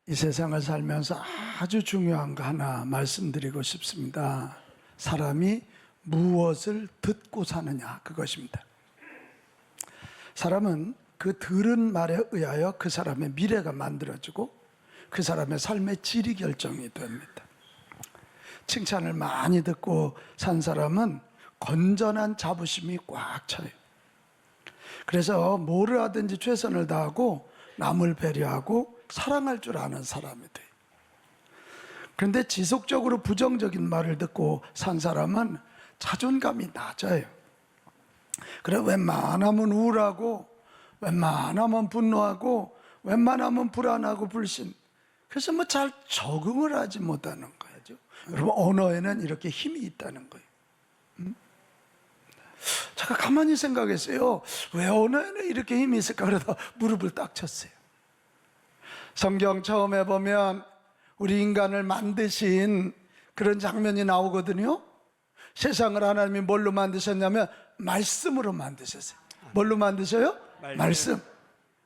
이 세상을 살면서 아주 중요한 거 하나 말씀드리고 싶습니다. 사람이 무엇을 듣고 사느냐, 그것입니다. 사람은 그 들은 말에 의하여 그 사람의 미래가 만들어지고 그 사람의 삶의 질이 결정이 됩니다. 칭찬을 많이 듣고 산 사람은 건전한 자부심이 꽉 차요. 그래서 뭐를 하든지 최선을 다하고 남을 배려하고 사랑할 줄 아는 사람이 돼요. 그런데 지속적으로 부정적인 말을 듣고 산 사람은 자존감이 낮아요. 그래 웬만하면 우울하고 웬만하면 분노하고 웬만하면 불안하고 불신. 그래서 뭐 잘 적응을 하지 못하는 거죠. 여러분, 언어에는 이렇게 힘이 있다는 거예요. 제가 가만히 생각했어요. 왜 언어에는 이렇게 힘이 있을까? 그러다 무릎을 딱 쳤어요. 성경 처음에 보면 우리 인간을 만드신 그런 장면이 나오거든요. 세상을 하나님이 뭘로 만드셨냐면 말씀으로 만드셨어요. 뭘로 만드셔요? 말씀.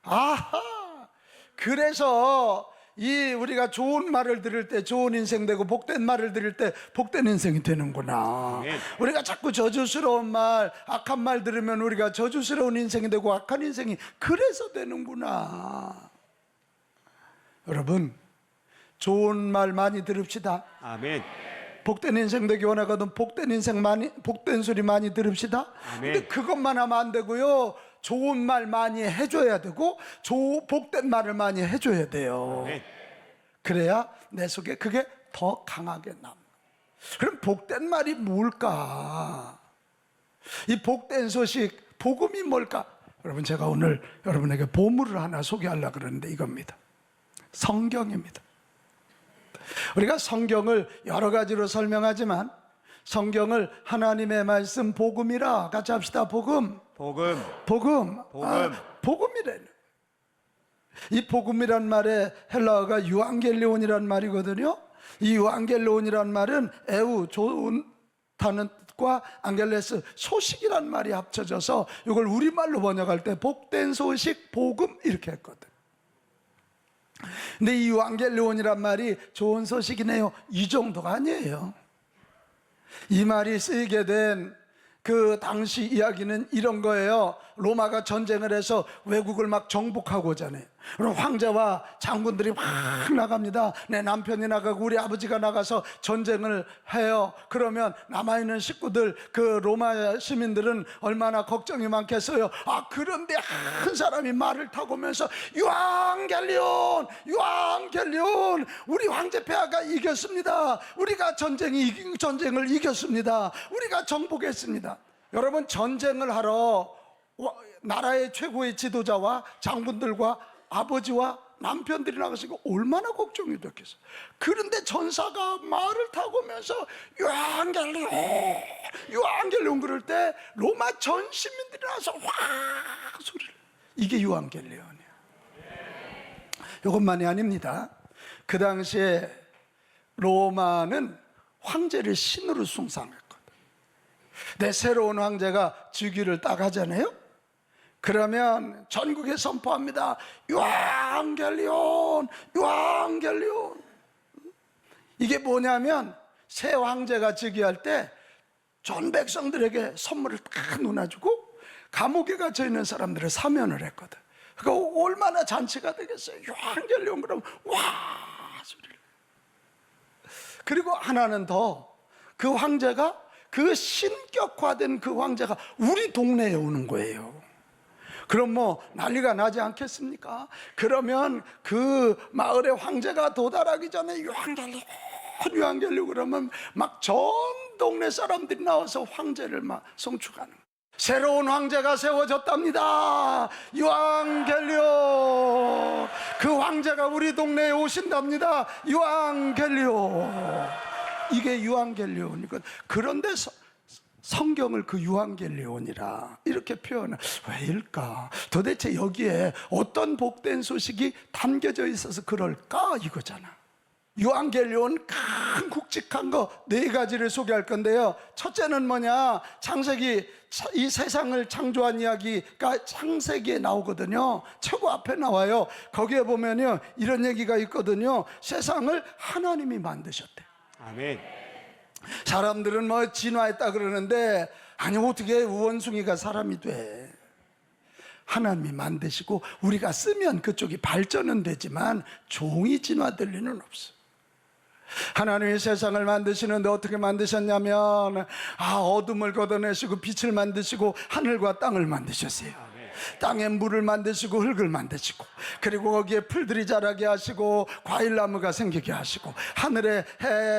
아하. 그래서 우리가 좋은 말을 들을 때 좋은 인생 되고 복된 말을 들을 때 복된 인생이 되는구나. 우리가 자꾸 저주스러운 말, 악한 말 들으면 우리가 저주스러운 인생이 되고 악한 인생이 그래서 되는구나. 여러분, 좋은 말 많이 들읍시다. 아멘. 복된 인생 되기 원하거든 복된 소리 많이 들읍시다. 근데 그것만 하면 안 되고요. 좋은 말 많이 해줘야 되고 복된 말을 많이 해줘야 돼요. 그래야 내 속에 그게 더 강하게 남아. 그럼 복된 말이 뭘까? 이 복된 소식, 복음이 뭘까? 여러분, 제가 오늘 여러분에게 보물을 하나 소개하려고 그러는데 이겁니다. 성경입니다. 우리가 성경을 여러 가지로 설명하지만 성경을 하나님의 말씀 복음이라 같이 합시다. 복음이라는 이 복음이란 말의 헬라어가 유앙겔리온이란 말이거든요. 이 유앙겔리온이란 말은 에우, 좋다는 뜻과 안겔레스, 소식이란 말이 합쳐져서 이걸 우리말로 번역할 때 복된 소식, 복음 이렇게 했거든. 근데 이 유앙겔리온이란 말이 좋은 소식이네요, 이 정도가 아니에요. 이 말이 쓰이게 된 그 당시 이야기는 이런 거예요. 로마가 전쟁을 해서 외국을 막 정복하고자 하잖아요. 그럼 황제와 장군들이 막 나갑니다. 내 남편이 나가고 우리 아버지가 나가서 전쟁을 해요. 그러면 남아있는 식구들, 그 로마 시민들은 얼마나 걱정이 많겠어요. 그런데 한 사람이 말을 타고 오면서 유앙겔리온, 우리 황제 폐하가 이겼습니다. 우리가 전쟁을 이겼습니다. 우리가 정복했습니다. 여러분, 전쟁을 하러 나라의 최고의 지도자와 장군들과 아버지와 남편들이 나가시고 얼마나 걱정이 됐겠어요. 그런데 전사가 말을 타고 오면서 유앙겔리온 그럴 때 로마 전 시민들이 나와서 확 소리를. 이게 유앙겔리온이에요. 이것만이 아닙니다. 그 당시에 로마는 황제를 신으로 숭상했거든. 내 새로운 황제가 즉위를 딱 하잖아요. 그러면 전국에 선포합니다. 유앙겔리온. 이게 뭐냐면 새 황제가 즉위할 때 전 백성들에게 선물을 딱 놓아주고 감옥에 갇혀 있는 사람들을 사면을 했거든. 그러니까 얼마나 잔치가 되겠어요. 유앙겔리온 그러면 와 소리를. 그리고 하나는 더, 그 황제가, 그 신격화된 그 황제가 우리 동네에 오는 거예요. 그럼 뭐 난리가 나지 않겠습니까? 그러면 그 마을의 황제가 도달하기 전에 유앙겔리온 그러면 막 전 동네 사람들이 나와서 황제를 막 송축하는 거예요. 새로운 황제가 세워졌답니다. 유앙겔리온. 그 황제가 우리 동네에 오신답니다. 유앙겔리온. 이게 유앙겔리온이거든. 그런데 성경을 그 유앙겔리온이라 이렇게 표현을 왜일까? 도대체 여기에 어떤 복된 소식이 담겨져 있어서 그럴까? 이거잖아. 요한계시온 큰 굵직한 거 네 가지를 소개할 건데요. 첫째는 뭐냐? 창세기, 이 세상을 창조한 이야기가 창세기에 나오거든요. 최고 앞에 나와요. 거기에 보면요, 이런 얘기가 있거든요. 세상을 하나님이 만드셨대. 아멘. 사람들은 뭐 진화했다 그러는데, 아니 어떻게 원숭이가 사람이 돼? 하나님이 만드시고 우리가 쓰면 그쪽이 발전은 되지만 종이 진화될 리는 없어. 하나님이 세상을 만드시는데 어떻게 만드셨냐면, 어둠을 걷어내시고 빛을 만드시고 하늘과 땅을 만드셨어요. 땅에 물을 만드시고 흙을 만드시고, 그리고 거기에 풀들이 자라게 하시고 과일나무가 생기게 하시고, 하늘에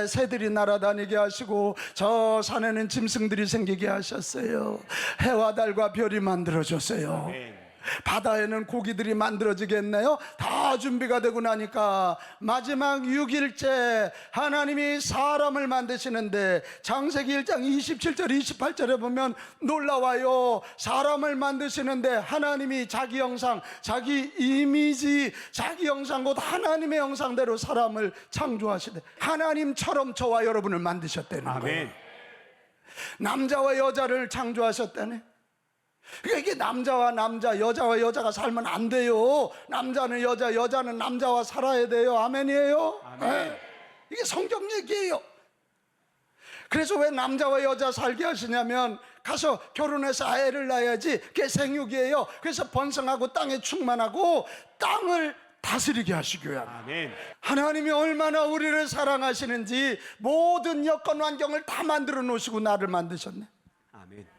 새들이 날아다니게 하시고, 저 산에는 짐승들이 생기게 하셨어요. 해와 달과 별이 만들어졌어요. 아멘. 바다에는 고기들이 만들어지겠네요. 다 준비가 되고 나니까 마지막 6일째 하나님이 사람을 만드시는데, 창세기 1장 27절 28절에 보면 놀라워요. 사람을 만드시는데 하나님이 자기 형상, 자기 이미지, 자기 형상 곧 하나님의 형상대로 사람을 창조하시되 하나님처럼 저와 여러분을 만드셨다는 거예요. 아멘. 남자와 여자를 창조하셨다네. 그러니까 이게 남자와 남자, 여자와 여자가 살면 안 돼요. 남자는 여자, 여자는 남자와 살아야 돼요. 아멘이에요? 아멘. 네. 이게 성경 얘기예요. 그래서 왜 남자와 여자 살게 하시냐면, 가서 결혼해서 애를 낳아야지. 그게 생육이에요. 그래서 번성하고 땅에 충만하고 땅을 다스리게 하시고요. 아멘. 하나님이 얼마나 우리를 사랑하시는지 모든 여건 환경을 다 만들어 놓으시고 나를 만드셨네. 아멘.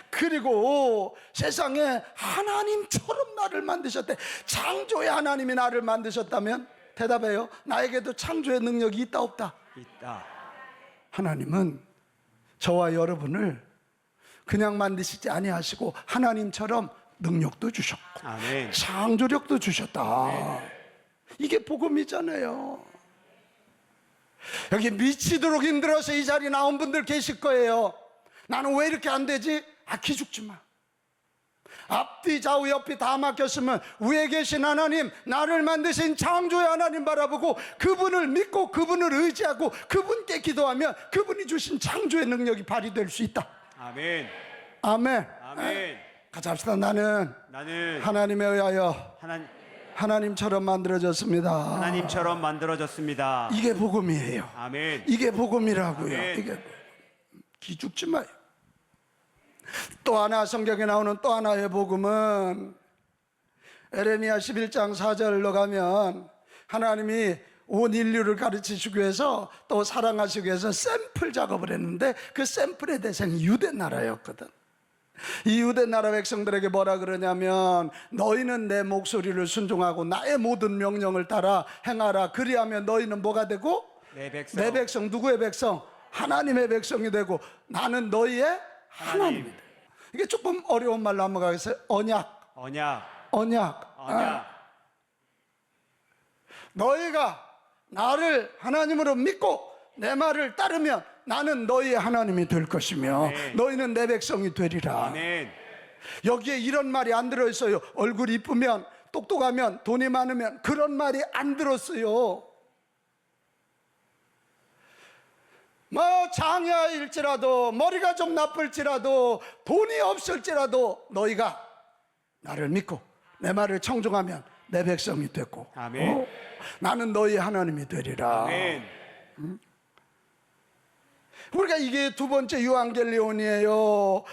그리고 세상에 하나님처럼 나를 만드셨대. 창조의 하나님이 나를 만드셨다면 대답해요. 나에게도 창조의 능력이 있다 없다? 있다. 하나님은 저와 여러분을 그냥 만드시지 아니하시고 하나님처럼 능력도 주셨고 아멘. 창조력도 주셨다. 이게 복음이잖아요. 여기 미치도록 힘들어서 이 자리에 나온 분들 계실 거예요. 나는 왜 이렇게 안 되지? 기죽지 마. 앞뒤 좌우 옆이 다 막혔으면 위에 계신 하나님, 나를 만드신 창조의 하나님 바라보고 그분을 믿고 그분을 의지하고 그분께 기도하면 그분이 주신 창조의 능력이 발휘될 수 있다. 아멘. 아멘. 아멘. 같이 합시다. 나는 하나님에 의하여 하나님처럼 만들어졌습니다. 하나님처럼 만들어졌습니다. 이게 복음이에요. 아멘. 이게 복음이라고요. 아멘. 이게 기죽지 마요. 또 하나 성경에 나오는 또 하나의 복음은 에레미야 11장 4절로 가면 하나님이 온 인류를 가르치시기 위해서 또 사랑하시기 위해서 샘플 작업을 했는데, 그 샘플의 대상이 유대 나라였거든. 이 유대 나라 백성들에게 뭐라 그러냐면, 너희는 내 목소리를 순종하고 나의 모든 명령을 따라 행하라. 그리하면 너희는 뭐가 되고? 내 백성. 내 백성. 누구의 백성? 하나님의 백성이 되고 나는 너희의 하나님이 돼. 이게 조금 어려운 말로 넘어가겠어요. 언약. 언약. 너희가 나를 하나님으로 믿고 내 말을 따르면 나는 너희의 하나님이 될 것이며 아멘. 너희는 내 백성이 되리라. 아멘. 여기에 이런 말이 안 들어있어요. 얼굴이 이쁘면, 똑똑하면, 돈이 많으면, 그런 말이 안 들었어요. 뭐 장애일지라도, 머리가 좀 나쁠지라도, 돈이 없을지라도 너희가 나를 믿고 내 말을 청종하면 내 백성이 됐고, 아멘. 나는 너희 하나님이 되리라. 아멘. 우리가 이게 두 번째 요한계시온이에요.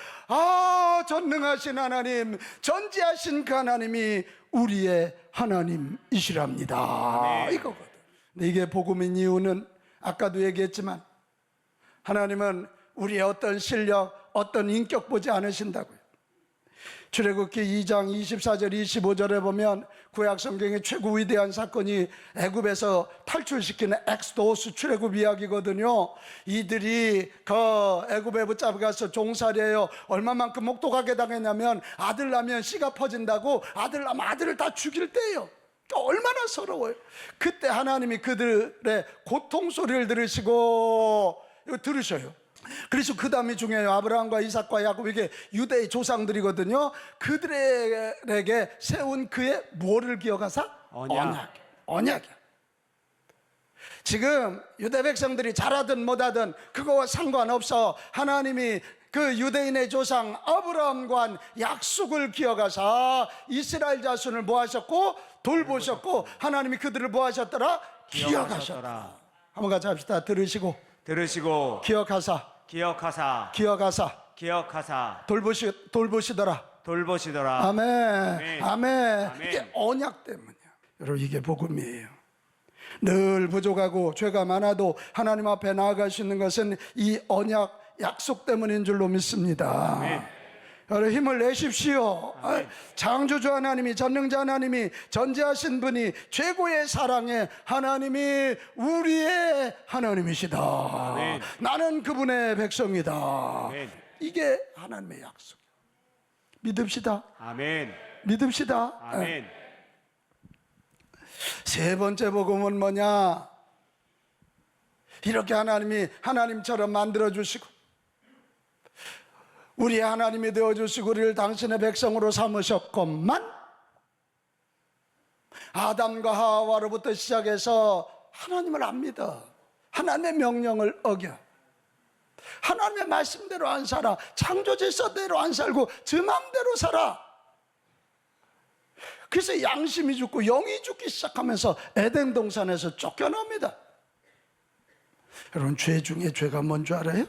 전능하신 하나님, 전지하신 그 하나님이 우리의 하나님이시랍니다. 아멘. 이거거든. 근데 이게 복음인 이유는 아까도 얘기했지만 하나님은 우리의 어떤 실력, 어떤 인격 보지 않으신다고요. 출애굽기 2장 24절 25절에 보면 구약 성경의 최고 위대한 사건이 애굽에서 탈출시키는 엑스도스 출애굽 이야기거든요. 이들이 그 애굽에 붙잡아가서 종살이에요. 얼마만큼 혹독하게 당했냐면, 아들 낳으면 씨가 퍼진다고 아들 낳으면 아들을 다 죽일 때예요. 얼마나 서러워요. 그때 하나님이 그들의 고통 소리를 들으시고, 이거 들으셔요. 그래서 그 다음이 중요해요. 아브라함과 이삭과 야곱, 이게 유대의 조상들이거든요. 그들에게 세운 그의 뭐를 기억하사? 언약. 언약이야. 지금 유대 백성들이 잘하든 못하든 그거와 상관없어. 하나님이 그 유대인의 조상 아브라함과 한 약속을 기억하사 이스라엘 자손을 뭐 하셨고? 돌보셨고, 하나님이 그들을 뭐 하셨더라? 기억하셨더라. 한번 같이 합시다. 들으시고 기억하사 돌보시더라. 아멘. 아멘. 이게 언약 때문이야. 여러분, 이게 복음이에요. 늘 부족하고 죄가 많아도 하나님 앞에 나아갈 수 있는 것은 이 언약 약속 때문인 줄로 믿습니다. 아멘. 여러분, 힘을 내십시오. 창조주 하나님이, 전능자 하나님이, 전지하신 분이, 최고의 사랑의 하나님이 우리의 하나님이시다. 아멘. 나는 그분의 백성이다. 아멘. 이게 하나님의 약속. 믿읍시다. 아멘. 믿읍시다. 아멘. 세 번째 복음은 뭐냐? 이렇게 하나님이 하나님처럼 만들어주시고 우리의 하나님이 되어주시고 우리를 당신의 백성으로 삼으셨건만, 아담과 하와로부터 시작해서 하나님을 안 믿어. 하나님의 명령을 어겨. 하나님의 말씀대로 안 살아. 창조 질서대로 안 살고 지 맘대로 살아. 그래서 양심이 죽고 영이 죽기 시작하면서 에덴 동산에서 쫓겨납니다. 여러분, 죄 중에 죄가 뭔 줄 알아요?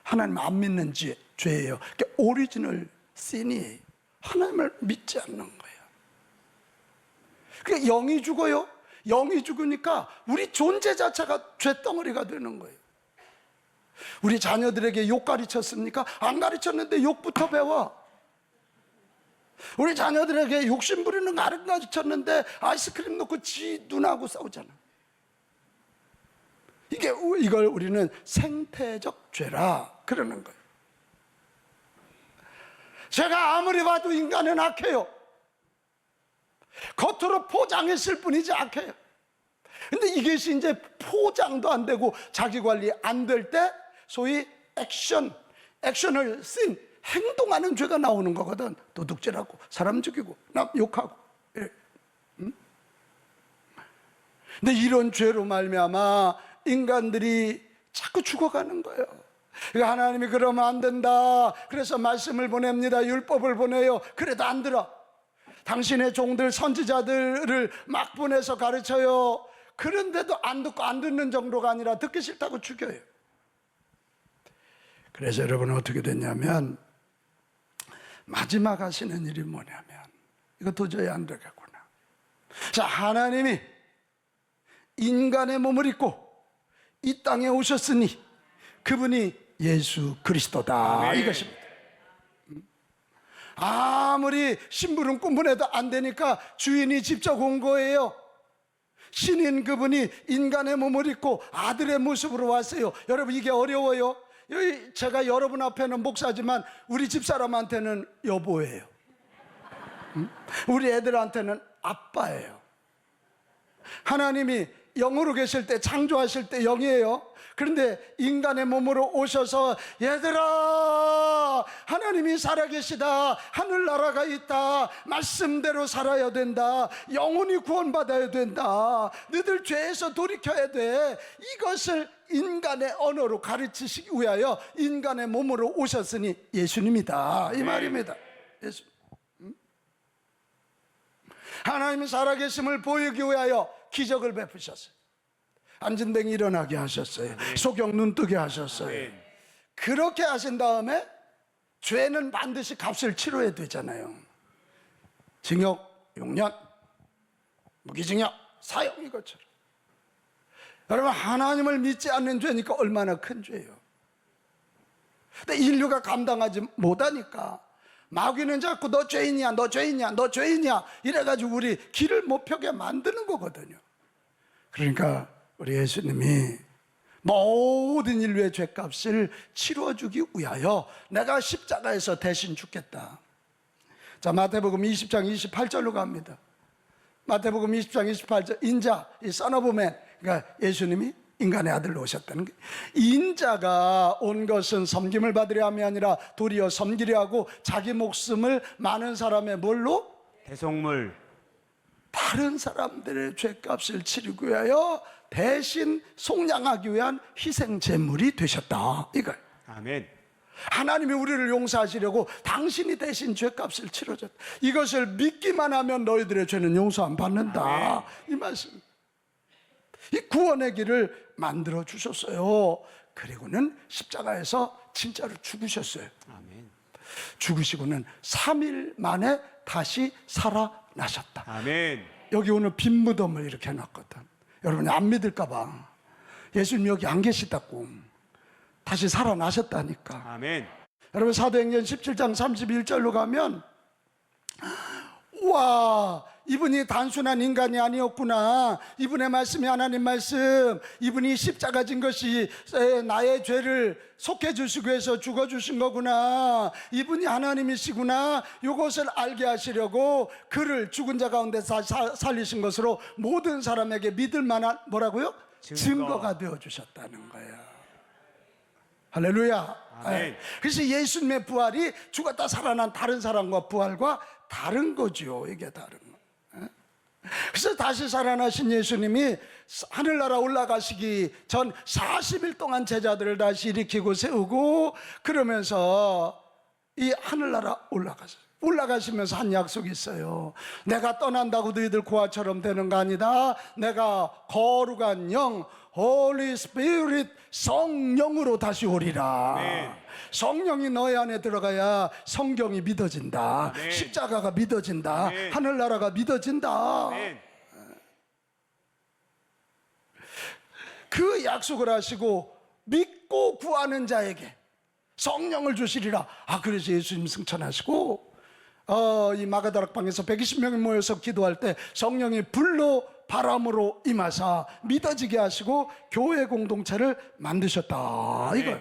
하나님 안 믿는 죄예요. 그러니까 오리지널 신이 하나님을 믿지 않는 거예요. 그러니까 영이 죽어요. 영이 죽으니까 우리 존재 자체가 죄덩어리가 되는 거예요. 우리 자녀들에게 욕 가르쳤습니까? 안 가르쳤는데 욕부터 배워. 우리 자녀들에게 욕심 부리는 거 안 가르쳤는데 아이스크림 놓고 지 눈하고 싸우잖아. 이걸 우리는 생태적 죄라 그러는 거예요. 제가 아무리 봐도 인간은 악해요. 겉으로 포장했을 뿐이지 악해요. 근데 이것이 이제 포장도 안 되고 자기 관리 안 될 때 소위 액션을 쓴 행동하는 죄가 나오는 거거든. 도둑질하고 사람 죽이고 남 욕하고. 근데 이런 죄로 말미암아 인간들이 자꾸 죽어가는 거예요. 그러니까 하나님이 그러면 안 된다. 그래서 말씀을 보냅니다. 율법을 보내요. 그래도 안 들어. 당신의 종들 선지자들을 막 보내서 가르쳐요. 그런데도 안 듣고 안 듣는 정도가 아니라 듣기 싫다고 죽여요. 그래서 여러분, 어떻게 됐냐면 마지막 하시는 일이 뭐냐면, 이거 도저히 안 되겠구나. 자, 하나님이 인간의 몸을 입고 이 땅에 오셨으니 그분이 예수 그리스도다. 아멘. 이것입니다. 아무리 심부름 꿈분해도 안 되니까 주인이 직접 온 거예요. 신인 그분이 인간의 몸을 입고 아들의 모습으로 왔어요. 여러분, 이게 어려워요. 제가 여러분 앞에는 목사지만 우리 집사람한테는 여보예요. 우리 애들한테는 아빠예요. 하나님이 영으로 계실 때, 창조하실 때 영이에요. 그런데 인간의 몸으로 오셔서, 얘들아, 하나님이 살아계시다. 하늘나라가 있다. 말씀대로 살아야 된다. 영혼이 구원받아야 된다. 너희들 죄에서 돌이켜야 돼. 이것을 인간의 언어로 가르치시기 위하여 인간의 몸으로 오셨으니 예수님이다. 이 말입니다. 예수. 하나님이 살아계심을 보이기 위하여 기적을 베푸셨어요. 안진뱅이 일어나게 하셨어요. 소경 눈뜨게 하셨어요. 그렇게 하신 다음에 죄는 반드시 값을 치러야 되잖아요. 징역 6년, 무기징역, 사형, 이것처럼. 여러분, 하나님을 믿지 않는 죄니까 얼마나 큰 죄예요. 근데 인류가 감당하지 못하니까 마귀는 자꾸 너 죄인이야, 너 죄인이야, 너 죄인이야 이래가지고 우리 길을 못 펴게 만드는 거거든요. 그러니까 우리 예수님이 모든 인류의 죄값을 치러주기 위하여 내가 십자가에서 대신 죽겠다. 자, 마태복음 20장 28절로 갑니다. 마태복음 20장 28절, 인자, 이 Son of Man, 그러니까 예수님이 인간의 아들로 오셨다는 거예요. 인자가 온 것은 섬김을 받으려 함이 아니라 도리어 섬기려 하고 자기 목숨을 많은 사람의 뭘로? 대속물. 다른 사람들의 죄값을 치르기 위하여 대신 속량하기 위한 희생 제물이 되셨다. 이걸. 아멘. 하나님이 우리를 용서하시려고 당신이 대신 죄값을 치러줬다. 이것을 믿기만 하면 너희들의 죄는 용서 안 받는다. 아멘. 이 말씀. 이 구원의 길을 만들어 주셨어요. 그리고는 십자가에서 진짜로 죽으셨어요. 아멘. 죽으시고는 3일 만에 다시 살아나셨다. 아멘. 여기 오늘 빈 무덤을 이렇게 해놨거든. 여러분이 안 믿을까봐. 예수님 여기 안 계시다고. 다시 살아나셨다니까. 아멘. 여러분 사도행전 17장 31절로 가면 와, 이분이 단순한 인간이 아니었구나. 이분의 말씀이 하나님 말씀. 이분이 십자가 진 것이 나의 죄를 속해 주시기 위해서 죽어 주신 거구나. 이분이 하나님이시구나. 이것을 알게 하시려고 그를 죽은 자 가운데 살리신 것으로 모든 사람에게 믿을 만한 뭐라고요? 증거가 되어 주셨다는 거예요. 할렐루야. 아멘. 그래서 예수님의 부활이 죽었다 살아난 다른 사람과 부활과 다른 거죠. 이게 다른 거. 그래서 다시 살아나신 예수님이 하늘나라 올라가시기 전 40일 동안 제자들을 다시 일으키고 세우고 그러면서 이 하늘나라 올라가시면서 한 약속이 있어요. 내가 떠난다고 너희들 고아처럼 되는 거 아니다. 내가 거룩한 영 Holy Spirit 성령으로 다시 오리라. 네. 성령이 너희 안에 들어가야 성경이 믿어진다. 네. 십자가가 믿어진다. 네. 하늘나라가 믿어진다. 아멘. 그 약속을 하시고 믿고 구하는 자에게 성령을 주시리라. 그래서 예수님 승천하시고 이 마가다락방에서 120명이 모여서 기도할 때 성령이 불로 바람으로 임하사 믿어지게 하시고 교회 공동체를 만드셨다. 이걸.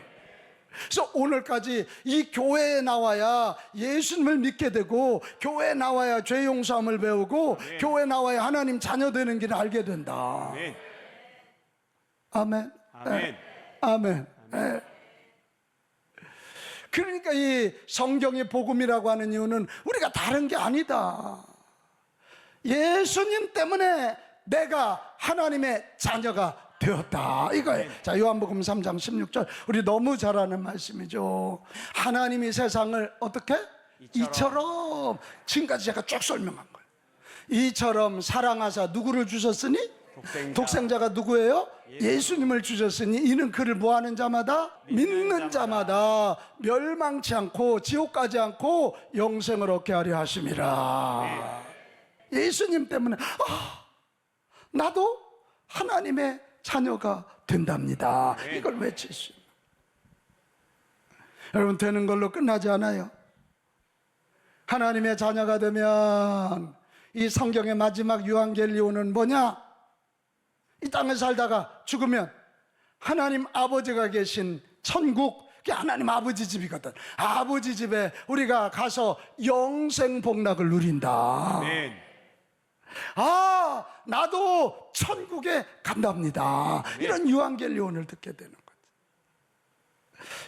그래서 오늘까지 이 교회에 나와야 예수님을 믿게 되고 교회에 나와야 죄 용서함을 배우고 교회에 나와야 하나님 자녀 되는 길을 알게 된다. 아멘. 아멘. 아멘. 네. 아멘. 네. 그러니까 이 성경의 복음이라고 하는 이유는 우리가 다른 게 아니다. 예수님 때문에 내가 하나님의 자녀가 되었다 이거예요. 자, 요한복음 3장 16절 우리 너무 잘 아는 말씀이죠. 하나님이 세상을 어떻게? 이처럼 지금까지 제가 쭉 설명한 거예요. 이처럼 사랑하사 누구를 주셨으니? 독생자가 누구예요? 예수님을 주셨으니 이는 그를 뭐하는 자마다? 믿는 자마다 멸망치 않고 지옥 가지 않고 영생을 얻게 하려 하심이라. 예수님 때문에 나도 하나님의 자녀가 된답니다. 이걸 외치시오. 여러분, 되는 걸로 끝나지 않아요. 하나님의 자녀가 되면 이 성경의 마지막 유한겔리오는 뭐냐? 이 땅에 살다가 죽으면 하나님 아버지가 계신 천국, 그게 하나님 아버지 집이거든. 아버지 집에 우리가 가서 영생 복락을 누린다. 아멘. 나도 천국에 간답니다. 이런 유한겔리온을 듣게 되는 거죠.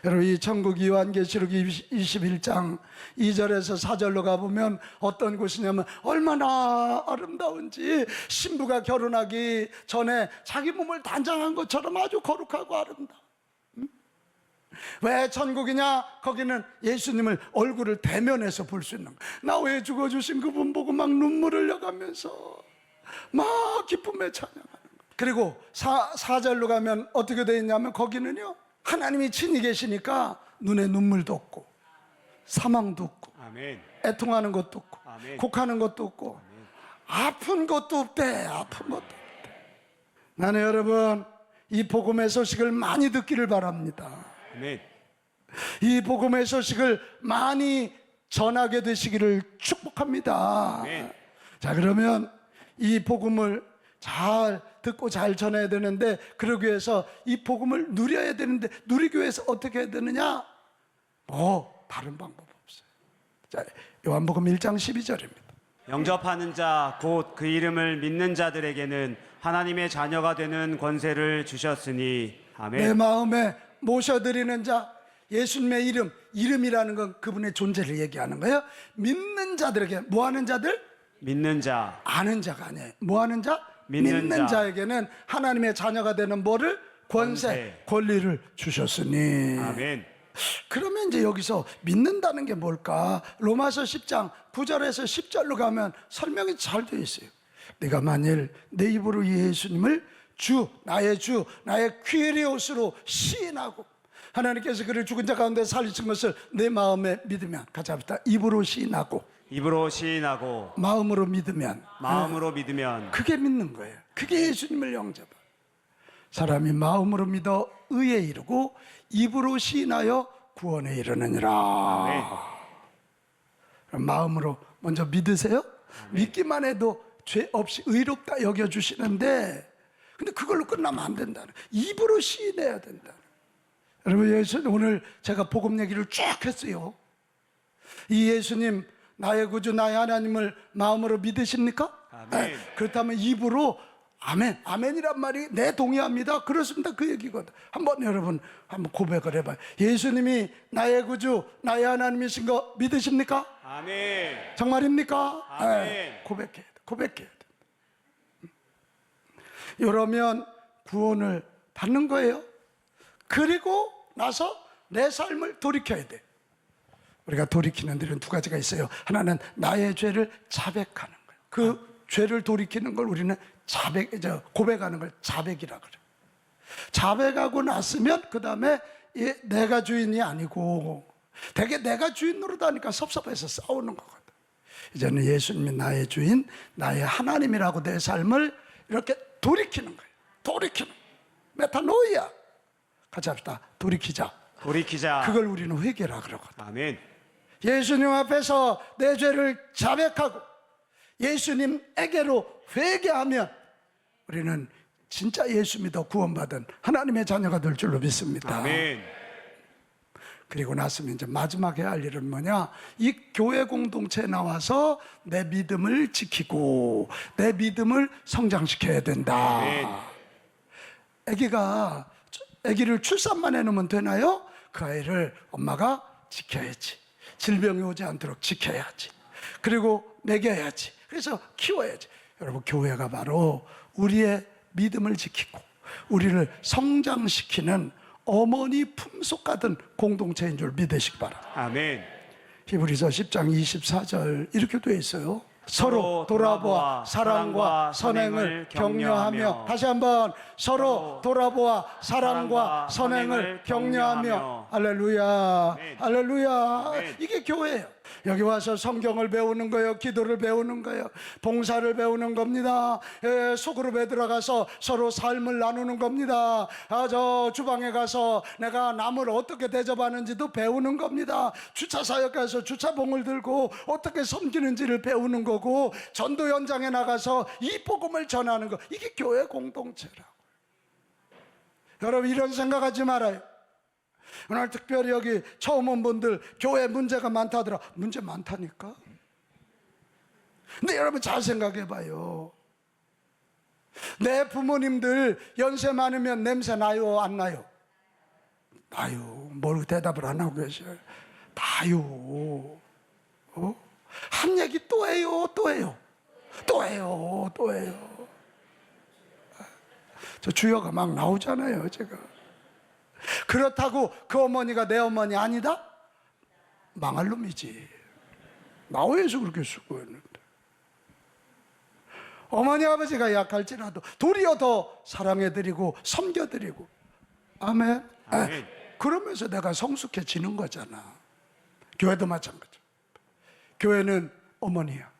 여러분, 이 천국 요한계시록 21장 2절에서 4절로 가보면 어떤 곳이냐면 얼마나 아름다운지, 신부가 결혼하기 전에 자기 몸을 단장한 것처럼 아주 거룩하고 아름다워. 왜 천국이냐? 거기는 예수님을 얼굴을 대면해서 볼 수 있는 거야. 나 왜 죽어주신 그분 보고 막 눈물 흘려가면서 막 기쁨에 찬양하는 거야. 그리고 4절로 가면 어떻게 되어 있냐면 거기는요, 하나님이 친히 계시니까 눈에 눈물도 없고 사망도 없고 아멘. 애통하는 것도 없고 아멘. 곡하는 것도 없고 아픈 것도 없대. 아픈 것도 없대. 나는 여러분, 이 복음의 소식을 많이 듣기를 바랍니다. 아멘. 이 복음의 소식을 많이 전하게 되시기를 축복합니다. 아멘. 자, 그러면 이 복음을 잘 듣고 잘 전해야 되는데, 그러기 위해서 이 복음을 누려야 되는데 누리기 위해서 어떻게 해야 되느냐? 다른 방법 없어요. 자, 요한복음 1장 12절입니다. 영접하는 자 곧 그 이름을 믿는 자들에게는 하나님의 자녀가 되는 권세를 주셨으니. 아멘. 내 마음에 모셔드리는 자, 예수님의 이름이라는 건 그분의 존재를 얘기하는 거예요. 믿는 자들에게, 뭐 하는 자들? 믿는 자. 아는 자가 아니에요. 뭐 하는 자? 믿는 자에게는 하나님의 자녀가 되는 뭐를? 권세, 권리를 주셨으니. 아멘. 그러면 이제 여기서 믿는다는 게 뭘까? 로마서 10장 9절에서 10절로 가면 설명이 잘 되어 있어요. 내가 만일 내 입으로 예수님을 나의 퀴리오스로 시인하고 하나님께서 그를 죽은 자 가운데 살리신 것을 내 마음에 믿으면, 같이 합시다. 입으로 시인하고 마음으로 믿으면, 그게 믿는 거예요. 그게 예수님을 영접하. 사람이 마음으로 믿어 의에 이르고 입으로 시인하여 구원에 이르느니라. 그럼 마음으로 먼저 믿으세요. 믿기만 해도 죄 없이 의롭다 여겨주시는데, 근데 그걸로 끝나면 안 된다는, 입으로 시인해야 된다. 여러분, 예수님 오늘 제가 복음 얘기를 쭉 했어요. 이 예수님, 나의 구주 나의 하나님을 마음으로 믿으십니까? 아멘. 그렇다면 입으로 아멘, 아멘이란 말이 네, 동의합니다, 그렇습니다, 그 얘기거든. 한번 여러분 한번 고백을 해봐요. 예수님이 나의 구주 나의 하나님이신 거 믿으십니까? 아멘. 정말입니까? 아멘. 네, 고백해야 돼. 이러면 구원을 받는 거예요. 그리고 나서 내 삶을 돌이켜야 돼. 우리가 돌이키는 일은 두 가지가 있어요. 하나는 나의 죄를 자백하는 거예요. 그 죄를 돌이키는 걸 우리는 고백하는 걸 자백이라 그래요. 자백하고 났으면 그 다음에 내가 주인이 아니고, 되게 내가 주인 노릇하니까 섭섭해서 싸우는 거거든. 이제는 예수님이 나의 주인, 나의 하나님이라고 내 삶을 이렇게 돌이키는 거예요. 돌이키는 메타노이아. 같이 합시다. 돌이키자. 그걸 우리는 회개라 그러거든. 아멘. 예수님 앞에서 내 죄를 자백하고 예수님에게로 회개하면 우리는 진짜 예수 믿어 구원받은 하나님의 자녀가 될 줄로 믿습니다. 아멘. 그리고 났으면 이제 마지막 해야 할 일은 뭐냐? 이 교회 공동체에 나와서 내 믿음을 지키고 내 믿음을 성장시켜야 된다. 아멘. 아기를 출산만 해놓으면 되나요? 그 아이를 엄마가 지켜야지. 질병이 오지 않도록 지켜야지. 그리고 먹여야지. 그래서 키워야지. 여러분, 교회가 바로 우리의 믿음을 지키고 우리를 성장시키는 어머니 품속 같은 공동체인 줄 믿으시기 바랍니다. 아멘. 히브리서 10장 24절 이렇게 되어 있어요. 서로 돌아보아 사랑과 선행을 격려하며, 다시 한번, 서로 돌아보아 사랑과 선행을 격려하며. 할렐루야. 아멘. 할렐루야. 아멘. 이게 교회예요. 여기 와서 성경을 배우는 거예요. 기도를 배우는 거예요. 봉사를 배우는 겁니다. 소그룹에 들어가서 서로 삶을 나누는 겁니다. 저 주방에 가서 내가 남을 어떻게 대접하는지도 배우는 겁니다. 주차사역 가서 주차봉을 들고 어떻게 섬기는지를 배우는 거고, 전도 현장에 나가서 이 복음을 전하는 거, 이게 교회 공동체라고. 여러분, 이런 생각하지 말아요. 오늘 특별히 여기 처음 온 분들 교회 문제가 많다더라. 문제 많다니까. 근데 여러분 잘 생각해 봐요. 내 부모님들 연세 많으면 냄새 나요, 안 나요? 나요. 뭘 대답을 안 하고 계셔요? 나요. 한 얘기 또 해요. 저 주여가 막 나오잖아요, 제가. 그렇다고 그 어머니가 내 어머니 아니다? 망할 놈이지. 나오해서 그렇게 수고했는데. 어머니 아버지가 약할지라도 도리어 더 사랑해드리고 섬겨드리고. 아멘. 아멘. 그러면서 내가 성숙해지는 거잖아. 교회도 마찬가지. 교회는 어머니야.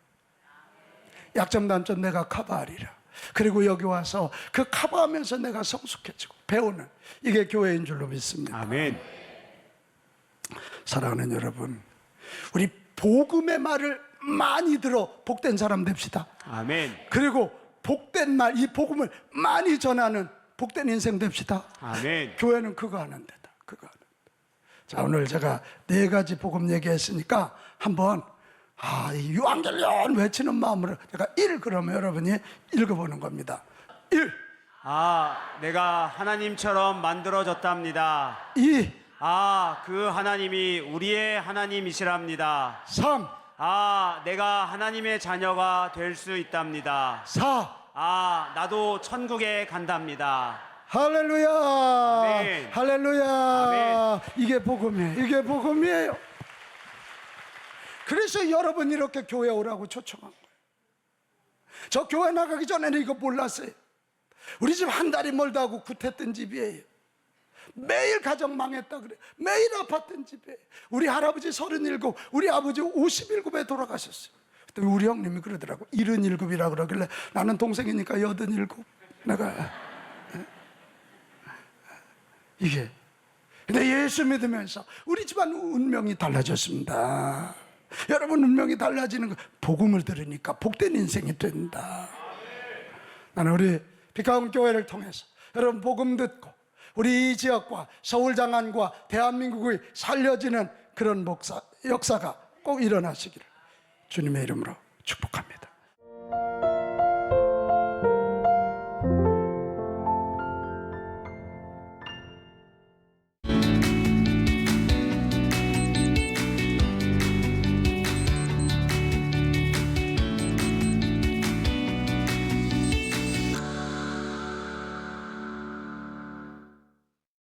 약점 단점 내가 커버하리라. 그리고 여기 와서 그 커버하면서 내가 성숙해지고 배우는, 이게 교회인 줄로 믿습니다. 아멘. 사랑하는 여러분, 우리 복음의 말을 많이 들어 복된 사람 됩시다. 아멘. 그리고 복된 말, 이 복음을 많이 전하는 복된 인생 됩시다. 아멘. 교회는 그거 하는 데다. 자, 오늘 제가 4가지 복음 얘기했으니까 한번 이 유앙겔리온 외치는 마음으로 제가 1, 그러면 여러분이 읽어보는 겁니다. 1. 내가 하나님처럼 만들어졌답니다. 2. 그 하나님이 우리의 하나님이시랍니다. 3. 내가 하나님의 자녀가 될 수 있답니다. 4. 아, 나도 천국에 간답니다. 할렐루야. 아멘. 할렐루야. 아멘. 이게 복음이에요. 이게 복음이에요. 그래서 여러분 이렇게 교회 오라고 초청한 거예요. 저 교회 나가기 전에는 이거 몰랐어요. 우리 집 한 달이 멀다 하고 구했던 집이에요. 매일 가정 망했다 그래. 매일 아팠던 집이에요. 우리 할아버지 37, 우리 아버지 57에 돌아가셨어요. 그때 우리 형님이 그러더라고. 77이라 그러길래 나는 동생이니까 87. 내가 이게 근데 예수 믿으면서 우리 집안 운명이 달라졌습니다. 여러분 운명이 달라지는 거 복음을 들으니까 복된 인생이 된다. 나는 우리 빛가운 교회를 통해서 여러분 복음 듣고 우리 이 지역과 서울 장안과 대한민국이 살려지는 그런 역사가 꼭 일어나시기를 주님의 이름으로 축복합니다.